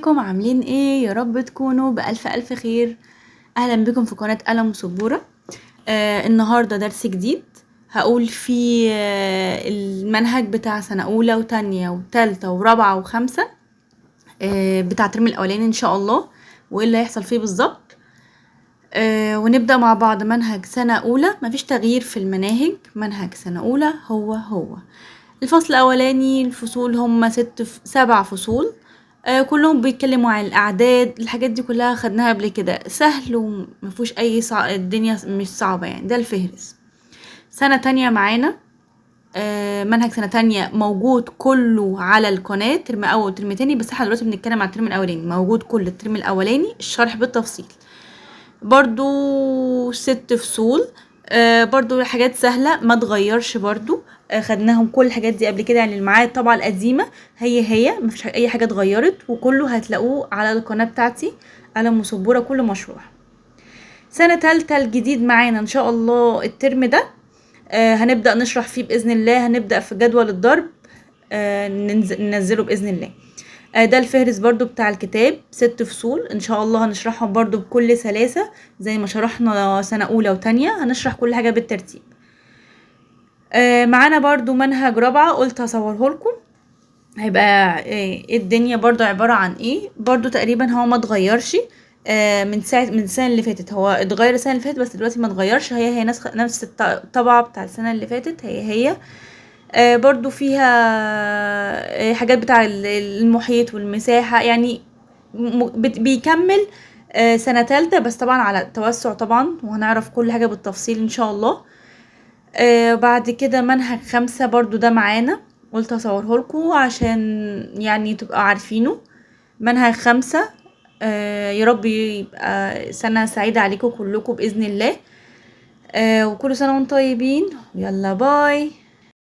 ازيكم عاملين ايه؟ يا رب تكونوا بألف خير. اهلا بكم في قناة قلم وسبورة. النهاردة درس جديد هقول فيه المنهج بتاع سنة اولى وتانية وتالتة ورابعة وخمسة، بتاع الترم الاولاني ان شاء الله، وايه اللي هيحصل فيه بالظبط. ونبدأ مع بعض منهج سنة اولى. مفيش تغيير في المناهج، منهج سنة اولى هو. الفصل الاولاني الفصول هم 7 فصول، كلهم بيتكلموا عن الاعداد. الحاجات دي كلها خدناها قبل كده، سهل ومفيهوش اي الدنيا مش صعبة يعني. ده الفهرس. سنة تانية معانا، منهج سنة تانية موجود كله على القناة، ترم اول وترم تاني، بس احنا دلوقتي بنتكلم عن الترم الاولاني. موجود كل الترم الاولاني الشرح بالتفصيل، برضو 6 فصول. برضو حاجات سهلة ما تغيرش برضو. خدناهم كل الحاجات دي قبل كده يعني. الميعاد طبعا القديمة هي مفيش اي حاجة اتغيرت، وكله هتلاقوه على القناة بتاعتي قلم وسبورة، كله مشروح. سنة تالتة الجديد معانا ان شاء الله الترم ده، هنبدأ نشرح فيه بإذن الله. هنبدأ في جدول الضرب، ننزله بإذن الله. ده الفهرس برضو بتاع الكتاب، 6 فصول ان شاء الله هنشرحهم برضو بكل سلاسة زي ما شرحنا سنة اولى وتانية. هنشرح كل حاجة بالترتيب. معانا برضو منهج رابعة، قلت هصوره لكم. هيبقى ايه الدنيا برضو عبارة عن ايه. برضو تقريبا هو ما اتغيرش من السنة اللي فاتت. هو اتغير السنة اللي فاتت بس دلوقتي ما اتغيرش، هي نفس الطبعة بتاع السنة اللي فاتت هي. برضو فيها حاجات بتاع المحيط والمساحة يعني. بيكمل سنة تالتة، بس طبعا على توسع طبعا، وهنعرف كل حاجة بالتفصيل ان شاء الله. بعد كده منهج 5 برضو ده معانا، قلت اصوره لكم عشان يعني تبقى عارفينه. منهج 5، يا رب يبقى سنة سعيدة عليكم كلكم بإذن الله. وكل سنة وانتم طيبين. يلا باي.